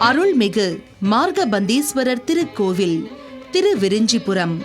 அருள்மிகு மார்கபந்தீஸ்வரர் திருக்கோவில், திருவிரிஞ்சிபுரம்.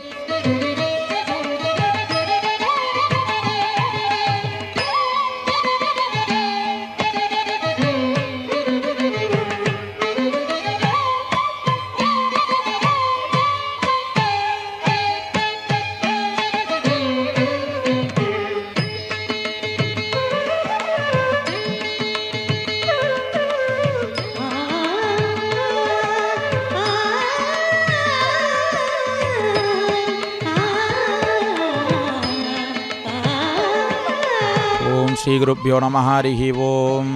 ஸ்ரீ குருப்யோ நம. ஹரிஹி ஓம்.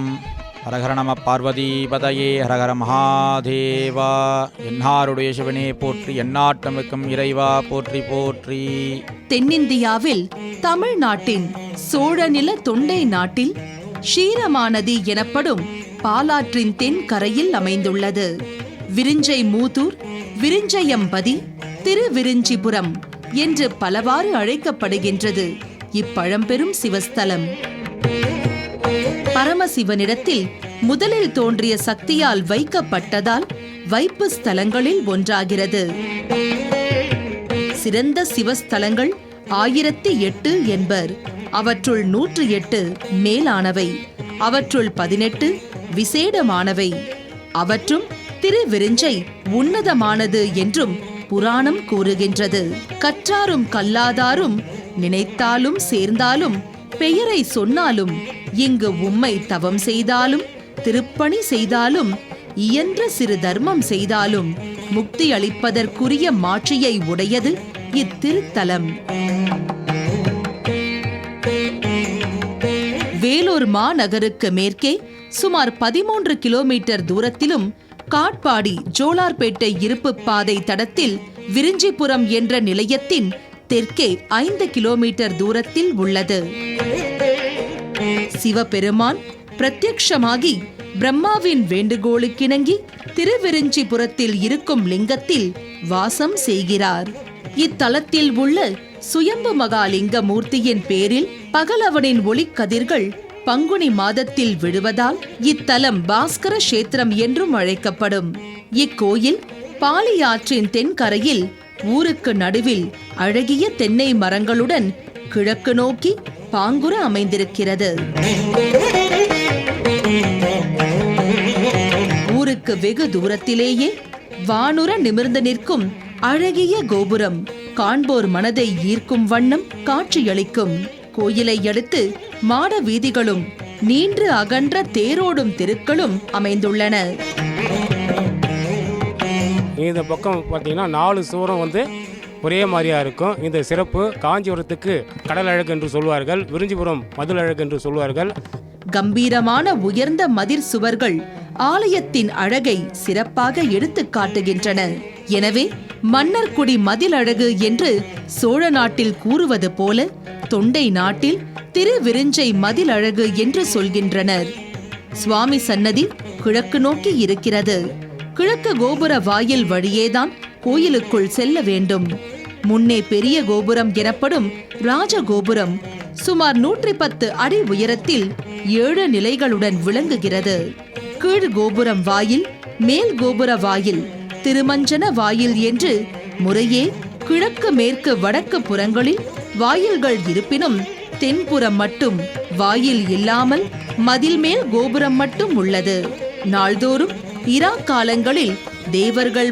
ஹரஹர நம பார்வதிபதயே. ஹரஹர மகாதேவா. என்னாருடைய சிவனே போற்றி, எந்நாட்டமிக்கும் இறைவா போற்றி போற்றி. தென்னிந்தியாவில் தமிழ்நாட்டின் சோழநில தொண்டை நாட்டில் ஷீரமானதி எனப்படும் பாலாற்றின் தென்கரையில் அமைந்துள்ளது. விரிஞ்சை மூதூர், விரிஞ்சையம்பதி, திருவிரிஞ்சிபுரம் என்று பலவாறு அழைக்கப்படுகின்றது இப்பழம்பெரும் சிவஸ்தலம். பரமசிவனிடத்தில் முதலில் தோன்றிய சக்தியால் வைக்கப்பட்டதால் வைப்பு ஸ்தலங்களில் ஒன்றாகிறது. சிறந்த சிவஸ்தலங்கள் 1008 என்பர். அவற்றுள் 108 மேலானவை, அவற்றுள் 18 விசேடமானவை. அவற்றும் திருவிரிஞ்சை உன்னதமானது என்றும் புராணம் கூறுகின்றது. கற்றாரும் கல்லாதாரும் நினைத்தாலும் சேர்ந்தாலும் பெயரை சொன்னாலும் இங்கு உம்மை தவம் செய்தாலும் திருப்பணி செய்தாலும் இயன்ற சிறு தர்மம் செய்தாலும் முக்தி அளிப்பதற்குரிய மாட்சியை உடையது இத்திருத்தலம். வேலூர் மாநகருக்கு மேற்கே சுமார் 13 கிலோமீட்டர் தூரத்திலும் காட்பாடி ஜோலார்பேட்டை இருப்பு பாதை தடத்தில் விரிஞ்சிபுரம் என்ற நிலையத்தின் தெற்கே 5 கிலோமீட்டர் தூரத்தில் உள்ளது. சிவபெருமான் பிரத்யக்ஷமாகி பிரம்மாவின் வேண்டுகோளுக்கிணங்கி திருவிரிஞ்சிபுரத்தில் இருக்கும் லிங்கத்தில் வாசம் செய்கிறார். இத்தலத்தில் உள்ள சுயம்பு மகாலிங்க மூர்த்தியின் பேரில் பகலவனின் ஒளிக்கதிர்கள் பங்குனி மாதத்தில் விழுவதால் இத்தலம் பாஸ்கர கஷேத்திரம் என்றும் அழைக்கப்படும். இக்கோயில் பாலியாற்றின் தென்கரையில் ஊருக்கு நடுவில் அழகிய தென்னை மரங்களுடன் கிழக்கு நோக்கி பாங்குற அமைந்திருக்கிறது. ஊருக்கு வெகு தூரத்திலேயே வானுர நிமிர்ந்து நிற்கும் அழகிய கோபுரம் காண்போர் மனதை ஈர்க்கும் வண்ணம் காட்சியளிக்கும். கோயிலை அடுத்து மாட வீதிகளும் நீண்டு அகன்ற தேரோடும் தெருக்களும் அமைந்துள்ளன. இந்த பக்கம் பார்த்தீங்கன்னா 4 சுவரம் ஒரே மாதிரியா இருக்கும். இந்த சிறப்பு காஞ்சிபுரத்துக்கு கடல் அழகு என்று சொல்வார்கள், விரிஞ்சிபுரம் மதில் அழகு என்று சொல்வார்கள். கம்பீரமான உயர்ந்த மதிர் சுவர்கள் ஆலயத்தின் அழகை சிறப்பாக எடுத்து காட்டுகின்றன. எனவே மன்னர்குடி மதில் அழகு என்று சோழ நாட்டில் கூறுவது போல தொண்டை நாட்டில் திருவிரிஞ்சை மதில் அழகு என்று சொல்கின்றனர். சுவாமி சன்னதி கிழக்கு நோக்கி இருக்கிறது. கிழக்கு கோபுர வாயில் வழியேதான் கோயிலுக்குள் செல்ல வேண்டும். முன்னே பெரிய கோபுரம் எனப்படும் ராஜகோபுரம் சுமார் 110 அடி உயரத்தில் 7 நிலைகளுடன் விளங்குகிறது. கீழ் கோபுரம் வாயில், மேல் கோபுர வாயில், திருமஞ்சன வாயில் என்று முறையே கிழக்கு மேற்கு வடக்கு புறங்களில் வாயில்கள் இருப்பினும் தென்புறம் மட்டும் வாயில் இல்லாமல் மதில் மேல் கோபுரம் மட்டும் உள்ளது. நாள்தோறும் இரா காலங்களில் தேவர்கள்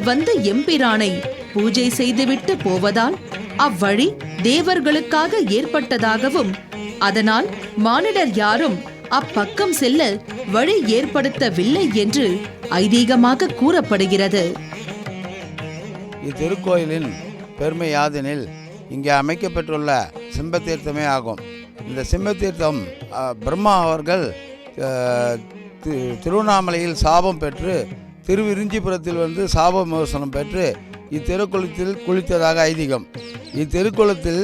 எம்பிரானை பூஜை செய்துவிட்டு போவதால் அவ்வழி தேவர்களுக்காக ஏற்பட்டதாகவும் அதனால் மானிடர் யாரும் அப்பக்கம் செல்ல வழி ஏற்படுத்தவில்லை என்று ஐதீகமாக கூறப்படுகிறது. இத்திருக்கோயிலின் பெருமை யாதெனில் இங்கே அமைக்கப்பட்டுள்ள சிம்பத்தீர்த்தமே ஆகும். இந்த சிம்பத்தீர்த்தம் பிரம்மா அவர்கள் திருவண்ணாமலையில் சாபம் பெற்று திருவிரிஞ்சிபுரத்தில் சாப விமோசனம் பெற்று இத்திருக்குளத்தில் குளித்ததாக ஐதீகம். இத்திருக்குளத்தில்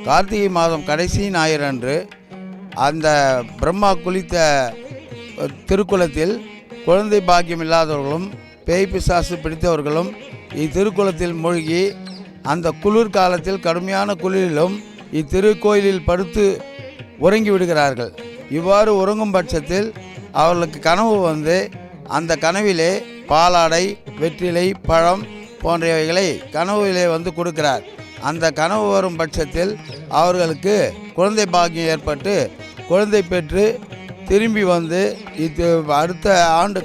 கார்த்திகை மாதம் கடைசி ஞாயிறன்று அந்த பிரம்மா குளித்த திருக்குளத்தில் குழந்தை பாக்கியம் இல்லாதவர்களும் பேய் பிசாசு பிடித்தவர்களும் இத்திருக்குளத்தில் மூழ்கி அந்த குளிர் காலத்தில் கடுமையான குளிரிலும் இத்திருக்கோயிலில் படுத்து உறங்கி விடுகிறார்கள். இவ்வாறு உறங்கும் பட்சத்தில் அவர்களுக்கு கனவு அந்த கனவிலே பாலாடை, வெற்றிலை, பழம் போன்றவைகளை கனவுலே வந்து கொடுக்கிறார். அந்த கனவு வரும் பட்சத்தில் அவர்களுக்கு குழந்தை பாக்கியம் ஏற்பட்டு குழந்தை பெற்று திரும்பி வந்து அடுத்த ஆண்டு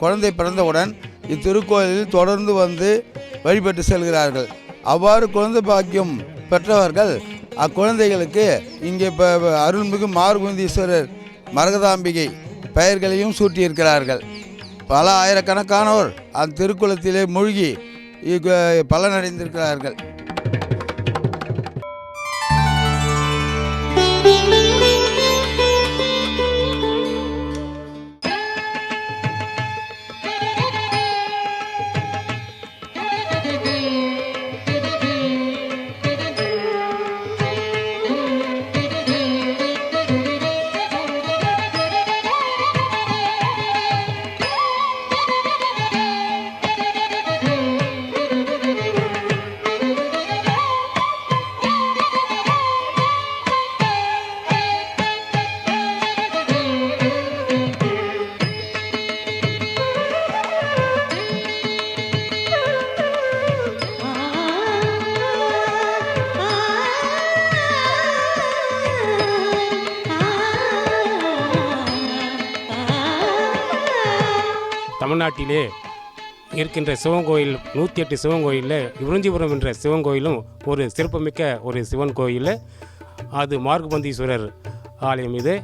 குழந்தை பிறந்தவுடன் இத்திருக்கோயிலில் தொடர்ந்து வந்து வழிபட்டு செல்கிறார்கள். அவ்வாறு குழந்தை பாக்கியம் பெற்றவர்கள் அக்குழந்தைகளுக்கு இங்கே அருள்மிகு மார்குந்தீஸ்வரர், மரகதாம்பிகை பெயர்களையும் சூட்டியிருக்கிறார்கள். பல ஆயிரக்கணக்கானோர் அந்த திருக்குளத்திலே மூழ்கி பலனடைந்திருக்கிறார்கள். தமிழ்நாட்டிலே இருக்கின்ற சிவன் கோயில் 108 சிவன் கோயிலில் விருஞ்சிபுரம் என்ற சிவன் கோயிலும் ஒரு சிறப்புமிக்க ஒரு சிவன் கோயில். அது மார்கபந்தீஸ்வரர் ஆலயம். இது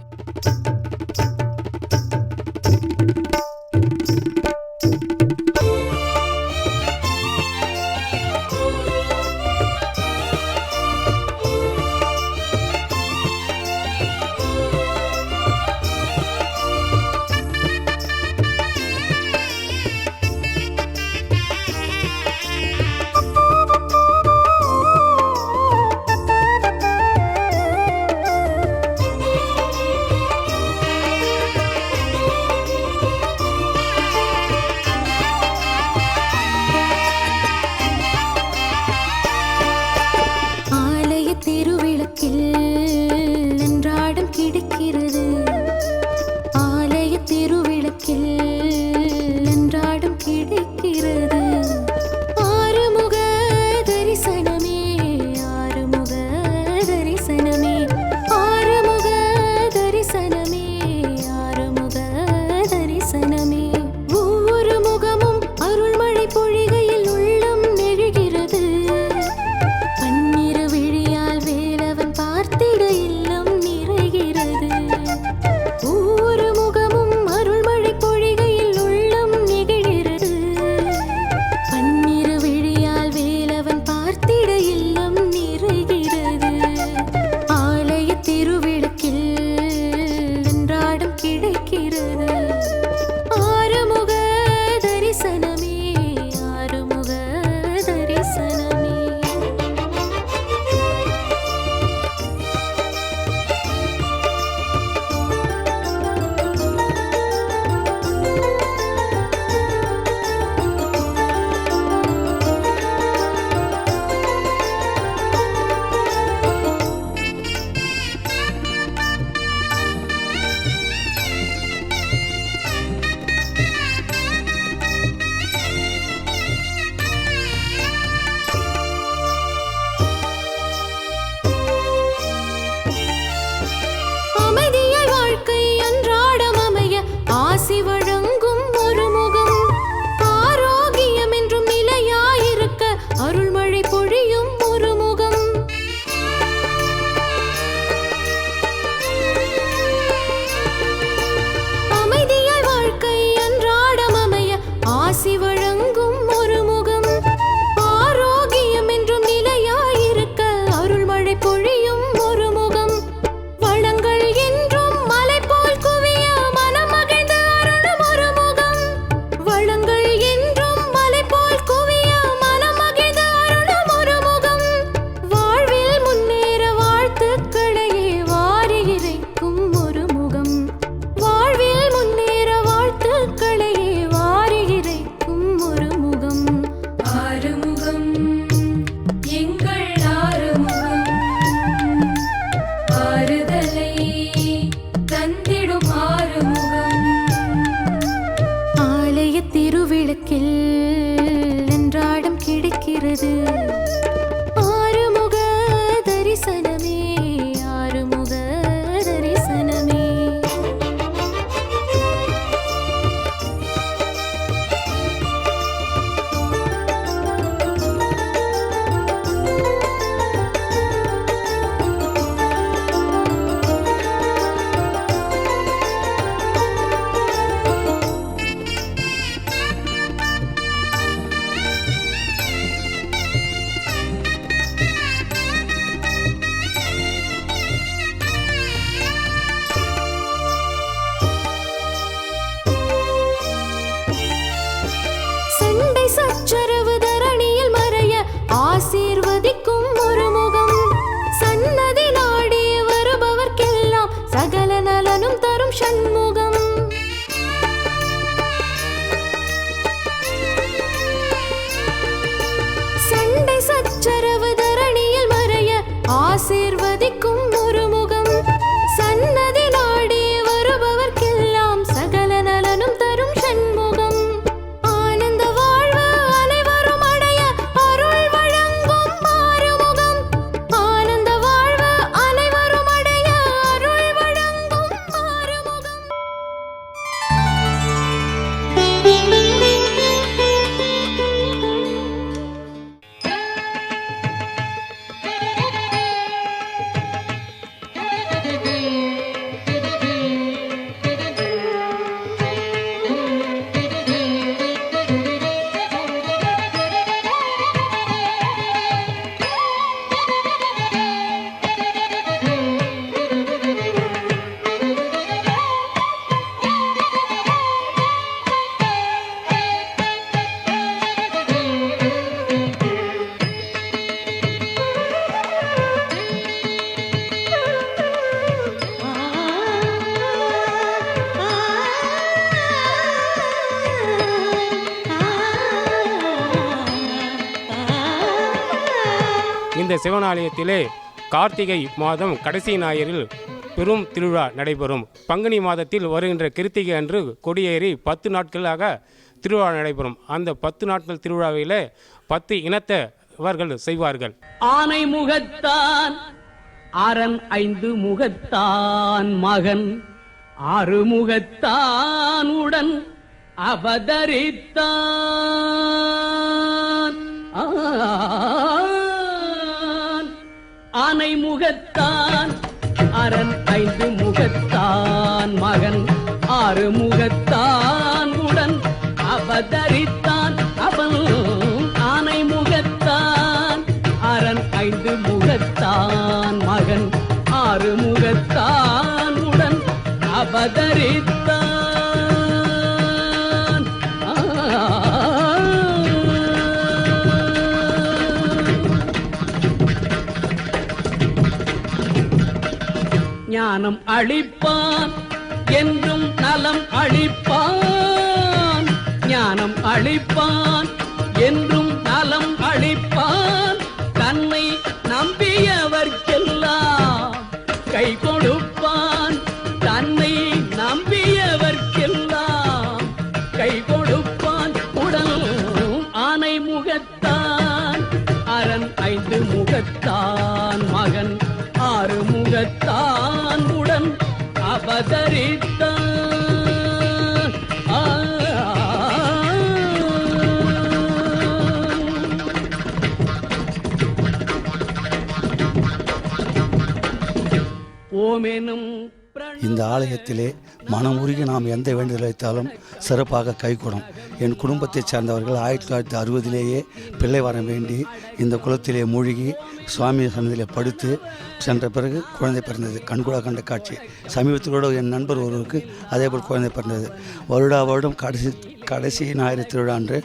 வருகிறது. ஆறுமுக தரிசனமே, ஆறுமுக தரிசனமே. சண்டை சச்சரவு தரணியில் மறைய ஆசீர்வதிக்கும் ஒரு முகம். சன்னதி நாடி வருபவர்க்கெல்லாம் சகல நலனும் தரும் சண்முகம். சண்டை சச்சரவு தரணியில் மறைய ஆசீர்வதிக்கும் ஒரு முகம். சன்னதி நாடி வருபவர்க்கெல்லாம் சகல நலனும் தரும் சண்முகம். ஆனந்த வாழ்வு அனைவரும் அடைய அருள் வழங்கும் ஆறுமுகம். ஆனந்த வாழ்வு அனைவரும் அடைய அருள் வழங்கும் ஆறுமுகம். இந்த சிவனாலயத்திலே கார்த்திகை மாதம் கடைசி ஞாயிறில் பெரும் திருவிழா நடைபெறும். பங்குனி மாதத்தில் வருகின்ற கிருத்திகை அன்று கொடியேறி 10 நாட்களாக திருவிழா நடைபெறும். அந்த 10 நாட்கள் திருவிழாவில் 10 இனத்தவர்கள் செய்வார்கள். ஆனை முகத்தான் அரண் 5 முகத்தான் மகன் 6 முகத்தான் உடன் அவதரித்தான். ஆனை முகத்தான் அரண் 5 முகத்தான் மகன் 6 முகத்தான் உடன் அவதரித்தான். அவன் ஆனை முகத்தான் அரண் 5 முகத்தான் மகன் 6 முகத்தான் உடன் அவதரித்தான். ஞானம் அளிப்பான் என்றும் நலம் அளிப்பான். ஞானம் அளிப்பான் என்றும் நலம் அளிப்பான். தன்னை நம்பியவர்க்கெல்லாம் கை கொடுப்பான். தன்னை நம்பியவர்க்கெல்லாம் கை கொடுப்பான். உடல் ஆனை முகத்தான் அரண் 5 முகத்தான் மகன் 6 முகத்தான் உடன் அவதரித்தான். ஓமெனும் இந்த ஆலயத்திலே மனம் உருகி நாம் எந்த வேண்டுதல் வைத்தாலும் சிறப்பாக கைகூடும். என் குடும்பத்தைச் சேர்ந்தவர்கள் 1960 பிள்ளை வரம் வேண்டி இந்த குளத்திலே மூழ்கி சுவாமி சன்னதியிலே படுத்து சென்ற பிறகு குழந்தை பிறந்தது. கண்கூட கண்ட காட்சி. சமீபத்திலோடு என் நண்பர் ஒருவருக்கு அதேபோல் குழந்தை பிறந்தது. வருடம் கடைசி ஞாயிறு திருவிழா அன்று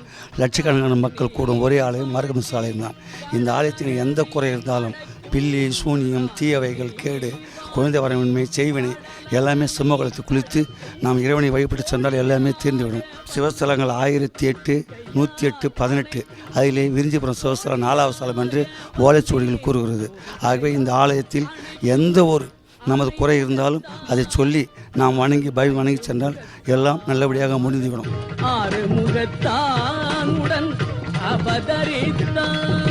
லட்சக்கணக்கான மக்கள் கூடும் ஒரே ஆலயம் மார்கமிஸ் ஆலயம் தான். இந்த ஆலயத்தில் எந்த குறை இருந்தாலும் பில்லி சூனியம் தீயவைகள் கேடு குழந்தை வரவின்மை செய்வினை எல்லாமே சிம்மகுளத்தை குளித்து நாம் இறைவனை வழிபட்டு சென்றால் எல்லாமே தீர்ந்துவிடும். சிவஸ்தலங்கள் 1008, 108, 18 அதிலே விரிஞ்சிபுரம் சிவஸ்தலம் 4வது ஸ்தலம் என்று ஓலைச்சுவடிகள் கூறுகிறது. ஆகவே இந்த ஆலயத்தில் எந்த ஒரு நமது குறை இருந்தாலும் அதை சொல்லி நாம் வணங்கி சென்றால் எல்லாம் நல்லபடியாக முடிந்துவிடும். ஆறுமுகத்தானுடன் அவதரித்தான்.